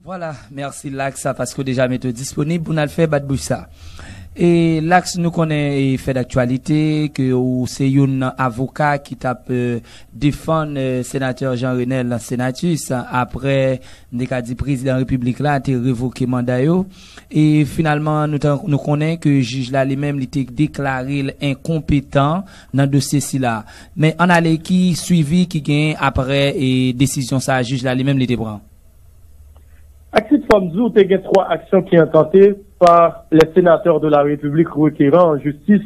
Voilà, merci Lax, parce que déjà m'est disponible pour nous faire battre ça. Et Lax nous connaît fait d'actualité que c'est un avocat qui tape défendre sénateur Jean-Renel Senatus après des cas du président de la République là a été révoqué mandat yo et finalement nous connaît que juge là lui-même il était déclaré incompétent dans dossier ci là. Mais on allait qui suivi qui gagne après et décision ça juge là lui-même il était prend. Action Famzou, il y a 3 actions qui ont tenté par les sénateurs de la République requérant en justice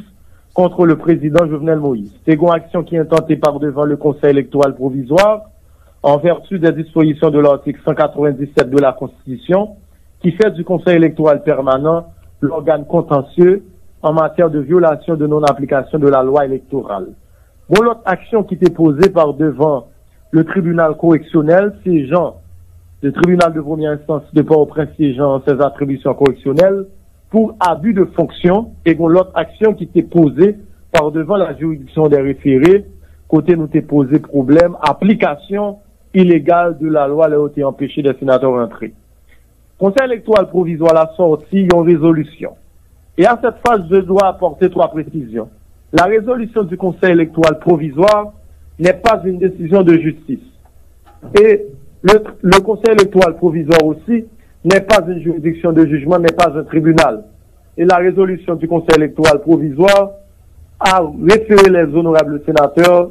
contre le président Jovenel Moïse. C'est une action qui est tentée par devant le Conseil électoral provisoire en vertu des dispositions de l'article 197 de la Constitution qui fait du Conseil électoral permanent l'organe contentieux en matière de violation de non-application de la loi électorale. Bon, l'autre action qui était posée par devant le tribunal correctionnel, c'est le tribunal de première instance de Port-au-Prince siégeant ses attributions correctionnelles pour abus de fonction et l'autre action qui était posée par devant la juridiction des référés, côté nous t'est posé problème, application illégale de la loi, là où t'es empêché des sénateurs d'entrer. Conseil électoral provisoire a sorti une résolution. Et à cette phase, je dois apporter 3 précisions. La résolution du Conseil électoral provisoire n'est pas une décision de justice. Et le Conseil électoral provisoire aussi n'est pas une juridiction de jugement, n'est pas un tribunal. Et la résolution du Conseil électoral provisoire a référé les honorables sénateurs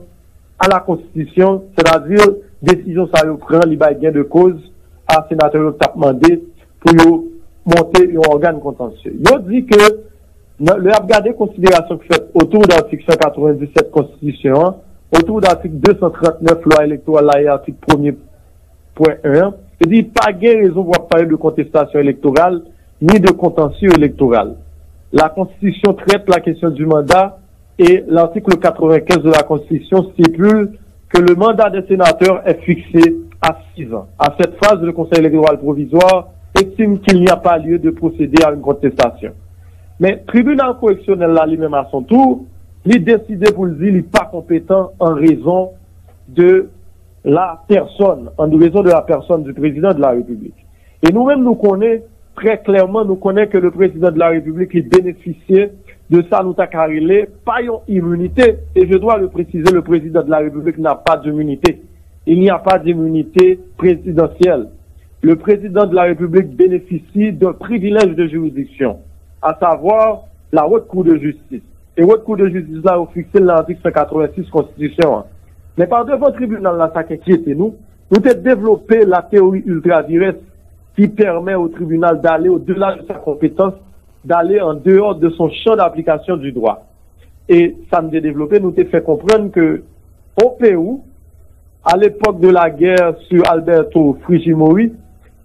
à la Constitution, c'est-à-dire décision ça prend les gain de cause à sénateur qui a demandé pour monter un organe contentieux. Il dit que le regarder considération faite autour de l'article 197 Constitution, autour de l'article 239 loi électorale et article 1er point 1, il dit pas de raison pour parler de contestation électorale ni de contentieux électoral. La Constitution traite la question du mandat et l'article 95 de la Constitution stipule que le mandat des sénateurs est fixé à 6 ans. À cette phase, le Conseil électoral provisoire estime qu'il n'y a pas lieu de procéder à une contestation. Mais le tribunal correctionnel là lui-même à son tour, il décide pour le dire, il n'est pas compétent en raison de la personne, du président de la République. Et nous-mêmes, nous connaissons très clairement, que le président de la République, il bénéficiait de ça, nous t'a carrelé, pas une immunité. Et je dois le préciser, le président de la République n'a pas d'immunité. Il n'y a pas d'immunité présidentielle. Le président de la République bénéficie d'un privilège de juridiction, à savoir la haute cour de justice. Et haute cour de justice là, au fixé l'article 186 Constitution. Mais par devant le tribunal là, ça qui inquiète nous avons développé la théorie ultra-virus qui permet au tribunal d'aller au-delà de sa compétence, d'aller en dehors de son champ d'application du droit. Et ça nous a développé, nous avons fait comprendre que au Pérou, à l'époque de la guerre sur Alberto Fujimori,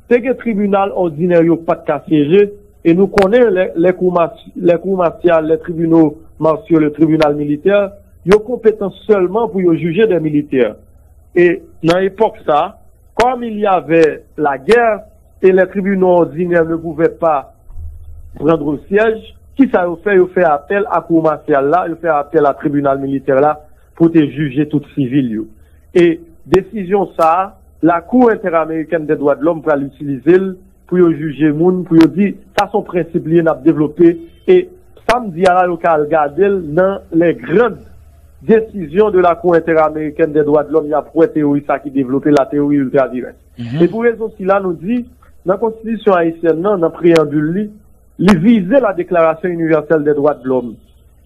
c'est que le tribunal ordinaire n'a pas de cas siégé, et nous connaissons les cours martiales, les tribunaux martiaux, le tribunal militaire, ils ont compétence seulement pour juger des militaires. Et dans l'époque ça, comme il y avait la guerre et les tribunaux ordinaires ne pouvaient pas prendre le siège, qui ça a fait? Ils ont fait appel à cour martiale là, ils ont fait appel à tribunal militaire là pour te juger tout civil. Et décision ça, la Cour interaméricaine des droits de l'homme va l'utiliser pour juger moun, pour dire ça son principe lié n'a développé et ça me dit à la locale garder dans les grandes décision de la Cour interaméricaine des droits de l'homme, il y a pour théorie ça qui développé la théorie ultra-directe. Et pour raison si là nous dit, dans la Constitution haïtienne, dans le préambule, il visait la Déclaration universelle des droits de l'homme.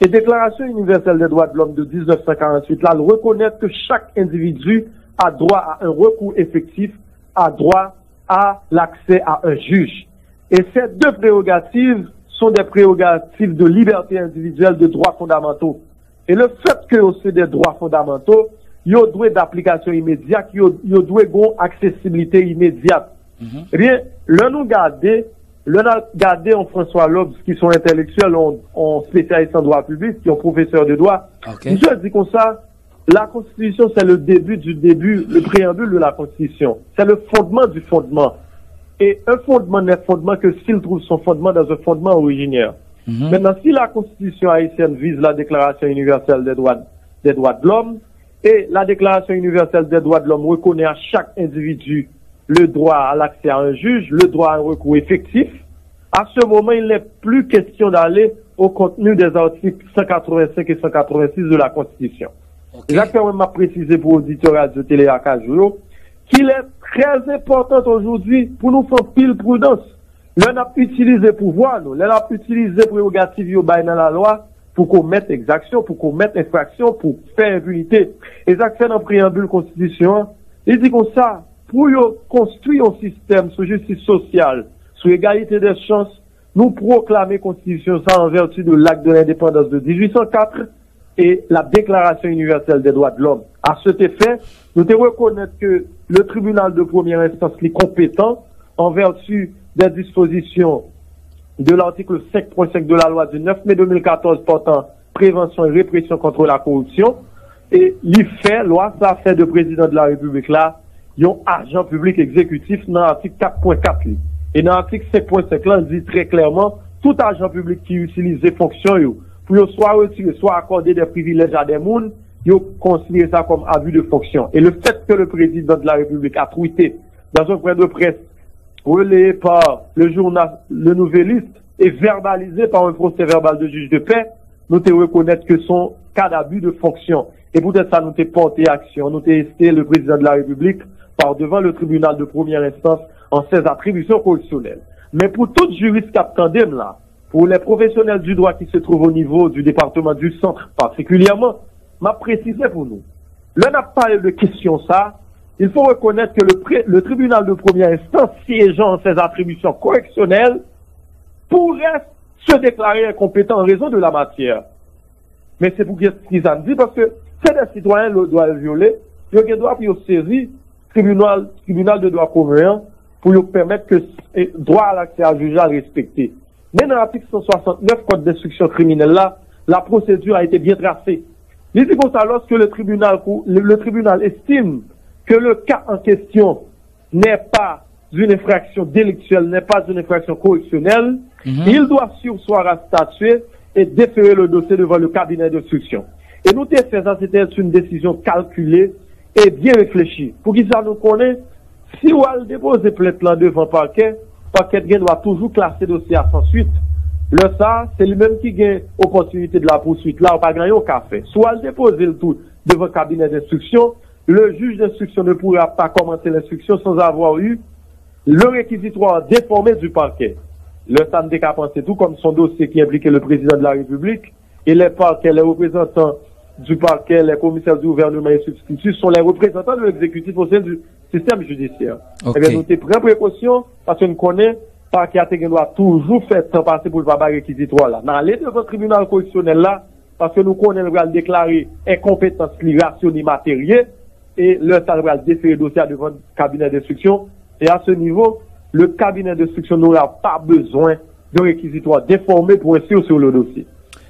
Et Déclaration universelle des droits de l'homme de 1948, là, elle reconnaît que chaque individu a droit à un recours effectif, a droit à l'accès à un juge. Et ces 2 prérogatives sont des prérogatives de liberté individuelle, de droits fondamentaux. Et le fait que c'est des droits fondamentaux, ils ont droit d'application immédiate, ils ont droit d'accessibilité immédiate. Eh bien, nous garder en François Lobes, qui sont intellectuels, en spécialistes en droit public, qui sont professeurs de droit. Okay. Je dis comme ça, la Constitution, c'est le début, le préambule de la Constitution. C'est le fondement du fondement. Et un fondement n'est fondement que s'il trouve son fondement dans un fondement originaire. Maintenant, si la Constitution haïtienne vise la Déclaration universelle des droits de l'homme, et la Déclaration universelle des droits de l'homme reconnaît à chaque individu le droit à l'accès à un juge, le droit à un recours effectif, à ce moment, il n'est plus question d'aller au contenu des articles 185 et 186 de la Constitution. Exactement, m'a précisé pour l'auditorat de Télé Akajou qu'il est très important aujourd'hui pour nous faire pile prudence. L'on a utilisé pouvoir, nous, l'on a utilisé prérogative yo bay dans la loi pour commettre exaction, pour commettre infraction, pour faire impunité. Et ça fait dans le préambule constitution, il dit comme ça, pour construire un système sur justice sociale, sur égalité des chances, nous proclamer constitution ça en vertu de l'acte de l'indépendance de 1804 et la Déclaration universelle des droits de l'homme. À cet effet, nous devons reconnaître que le tribunal de première instance est compétent en vertu des dispositions de l'article 5.5 de la loi du 9 mai 2014 portant prévention et répression contre la corruption. Et l'IFE, loi, ça fait de président de la République là, ils ont agent public exécutif dans l'article 4.4. Et dans l'article 5.5 là, on dit très clairement, tout agent public qui utilise des fonctions, pour soit retirer, soit accorder des privilèges à des gens, ils considèrent ça comme abus de fonction. Et le fait que le président de la République a tweeté dans un point de presse relayé par le journal Le Nouvelliste et verbalisé par un procès verbal de juge de paix, nous te reconnaître que son cas d'abus de fonction. Et peut-être ça nous te porté action, nous te resté le président de la République par devant le tribunal de première instance en ses attributions constitutionnelles. Mais pour tout juriste qui attendait là, pour les professionnels du droit qui se trouvent au niveau du département du centre particulièrement, m'a précisé pour nous. Là, n'a pas de question ça. Il faut reconnaître que le tribunal de première instance, siégeant en ses attributions correctionnelles, pourrait se déclarer incompétent en raison de la matière. Mais c'est pour ce qu'ils ont dit, parce que c'est des citoyens le droit violer, ils ont droit pour saisir tribunal de droit commun pour leur permettre que le droit à l'accès à juge à respecter. Mais dans l'article 169 Code d'instruction criminelle là, la procédure a été bien tracée. Il dit comme ça, lorsque le tribunal estime que le cas en question n'est pas une infraction délictuelle, n'est pas une infraction correctionnelle, il doit surseoir à statuer et déférer le dossier devant le cabinet d'instruction. Et nous t'ai fait ça, c'était une décision calculée et bien réfléchie. Pour qu'ils ça nous connaît, si on a déposé plainte là devant parquet doit toujours classer le dossier à sans suite. Le ça, c'est lui-même qui gagne opportunité de la poursuite. Là, on pas gagné au café. Soit déposer le tout devant le cabinet d'instruction, le juge d'instruction ne pourra pas commencer l'instruction sans avoir eu le réquisitoire déformé du parquet. Le SAN n'a qu'à penser tout comme son dossier qui impliquait le président de la République et les parquets, les représentants du parquet, les commissaires du gouvernement et substituts sont les représentants de l'exécutif au sein du système judiciaire. Okay. Eh bien, nous prenons précaution parce qu'on connaît parquet doit toujours faire temps passer pour le pas réquisitoire là. N'allez devant le tribunal correctionnel là parce que nous connaissons le déclarer incompétence rationnelle matérielle et le SAN va déférer le dossier devant le cabinet d'instruction. Et à ce niveau, le cabinet d'instruction n'aura pas besoin de réquisitoire déformé pour inscrire sur le dossier.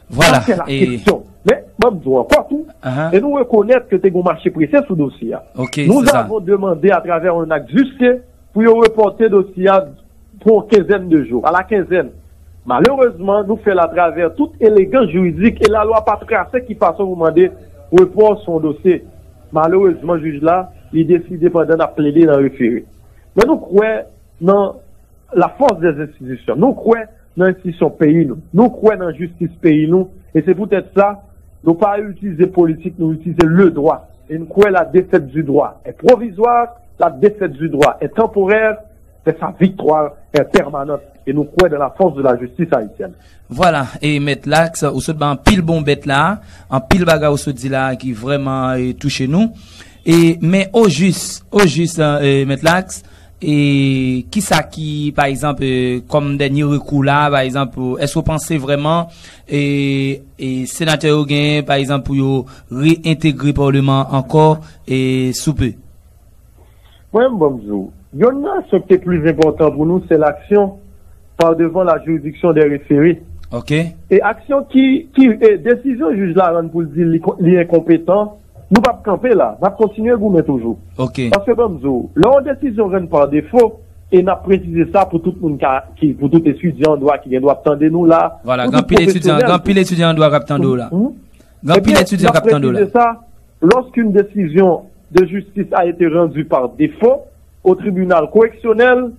Voilà. C'est la question. Mais, bon, encore tout. Et nous reconnaître que tu as un marché pressé sur le dossier. Okay, nous avons demandé à travers un acte justé pour reporter le dossier pour une quinzaine de jours, à la quinzaine. Malheureusement, nous faisons à travers toute élégance juridique et la loi pas tracée qui façon vous demander report son dossier. Malheureusement, juge là, il décide pendant de plaider dans le référé. Mais nous croyons dans la force des institutions. Nous croyons dans l'institution pays, nous croyons dans la justice pays, nous. Et c'est peut-être ça, nous pas utiliser politique, nous utiliser le droit. Et nous croyons la défaite du droit est provisoire, la défaite du droit est temporaire, c'est sa victoire est permanente. Et nous croyons dans la force de la justice haïtienne. Voilà, et mettre l'axe, ou se en pile bon bête là, en pile bagarre ou se dit là, qui vraiment touche nous. Et, mais au juste, mettre l'axe, et qui ça qui, par exemple, comme dernier recours là, par exemple, est-ce que vous pensez vraiment, et sénateur Oguin, par exemple, pour réintégrer le Parlement encore, et sous peu? Oui, bonjour. Il y en a ce qui est plus important pour nous, c'est l'action par devant la juridiction des référés. Ok. Et action qui décision juge là, pour dire l'incompétent, nous pas camper là, va continuer à vous mettre toujours. Ok. Parce que bonjour, leur décision vient par défaut, et n'a précisé ça pour tout le monde pour tout étudiant qui doit attendre nous là. Voilà, grand pile étudiant doit attendre là. Grand pile étudiant attendre là. Ça, lorsqu'une décision de justice a été rendue par défaut, au tribunal correctionnel,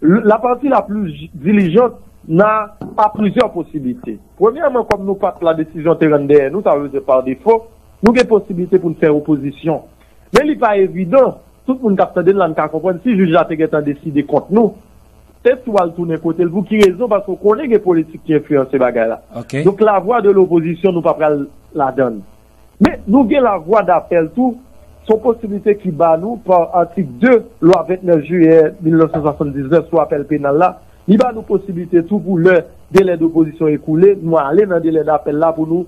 la partie la plus diligente n'a pas plusieurs possibilités. Premièrement, comme nous pas la décision terrain derrière nous, ça veut dire par défaut, nous avons possibilité pour nous faire opposition. Mais il n'est pas évident, tout le monde qui a entendu là, nous comprendre si le juge a décidé contre nous. C'est tout à le tourner côté vous qui raison parce qu'on connaît les politiques qui influencent ces bagages-là. Okay. Donc la voix de l'opposition, nous pas prendre la donne. Mais nous avons la voix d'appel tout, son possibilité qui bat nous par article 2, loi 29 juillet 1979, soit appel pénal là, il bat nous possibilité tout pour le délai d'opposition écoulé, nous aller dans le délai d'appel là pour nous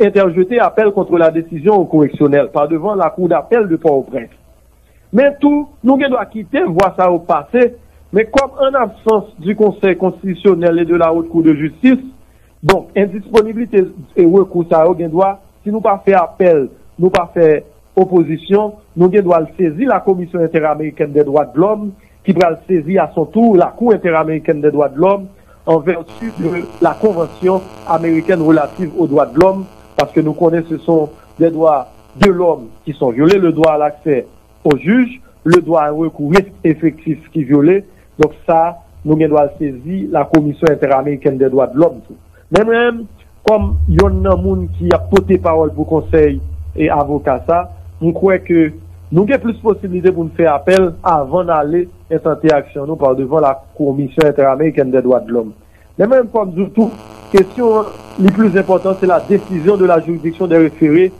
interjeter appel contre la décision au correctionnel par devant la cour d'appel de Port-au-Prince. Mais tout, nous devons quitter, voir ça au passé. Mais comme en absence du Conseil constitutionnel et de la Haute Cour de justice, donc indisponibilité et recours ça doit, si nous pas faire appel, nous pas faire opposition, nous devons saisir la Commission interaméricaine des droits de l'homme, qui va saisir à son tour la Cour interaméricaine des droits de l'homme en vertu de la Convention américaine relative aux droits de l'homme, parce que nous connaissons ce sont des droits de l'homme qui sont violés, le droit à l'accès au juge, le droit à un recours effectif qui est violé. Donc ça, nous devons saisir la Commission interaméricaine des droits de l'homme. Mais même, comme il y a un monde qui a porté parole pour conseil et avocat ça, nous croyons que nous avons plus de possibilités pour nous faire appel avant d'aller intenter action nous par devant la Commission interaméricaine des droits de l'homme. Mais même comme tout, question les plus importante, c'est la décision de la juridiction des référés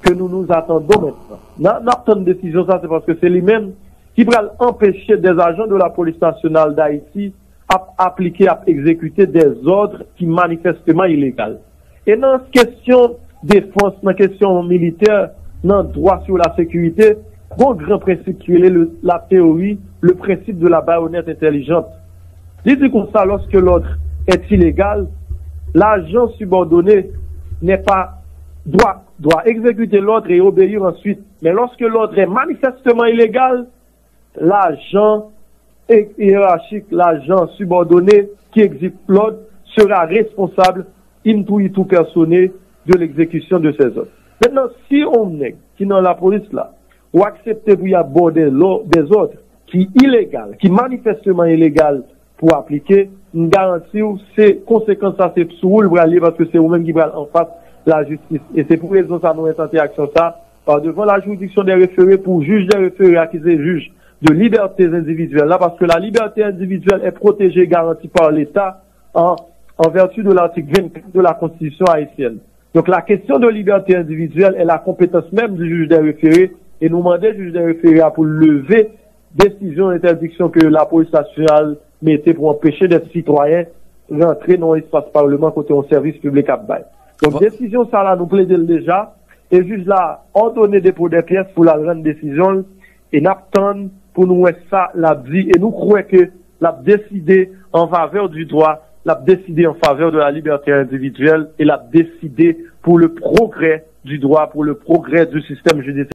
que nous attendons maintenant. Notre décision, ça, c'est parce que c'est lui-même qui va empêcher des agents de la police nationale d'Haïti à appliquer, à exécuter des ordres qui manifestement illégaux. Et dans la question défense, dans la question militaire, dans le droit sur la sécurité, bon grand principe qui est la théorie, le principe de la baïonnette intelligente. Il dit comme ça, lorsque l'ordre est illégal, l'agent subordonné n'est pas doit exécuter l'ordre et obéir ensuite. Mais lorsque l'ordre est manifestement illégal, l'agent hiérarchique, l'agent subordonné qui exécute l'ordre sera responsable in tout personné de l'exécution de ces ordres. Maintenant, si on est qui dans la police là, ou accepter pour y aborder des ordres qui illégales, qui manifestement illégales pour appliquer, une garantie où ces conséquences ça c'est sur le aller parce que c'est vous-même qui va en face la justice. Et c'est pour raison ça nous est en action ça par devant la juridiction des référés pour juge des référés accusés juge de libertés individuelles là parce que la liberté individuelle est protégée et garantie par l'État en vertu de l'article 24 de la Constitution haïtienne. Donc la question de liberté individuelle est la compétence même du juge des référés et nous demandons au juge des référés pour lever décision d'interdiction que la police nationale mettait pour empêcher des citoyens rentrer dans l'espace parlement côté un service public à bail. Donc décision ça là nous plaidons déjà et juge là ordonné dépôt des pièces pour la grande décision et n'attend pour nous ça l'a dit et nous croyons que l'a décidé en faveur du droit, l'a décidé en faveur de la liberté individuelle et l'a décidé pour le progrès du droit, pour le progrès du système judiciaire.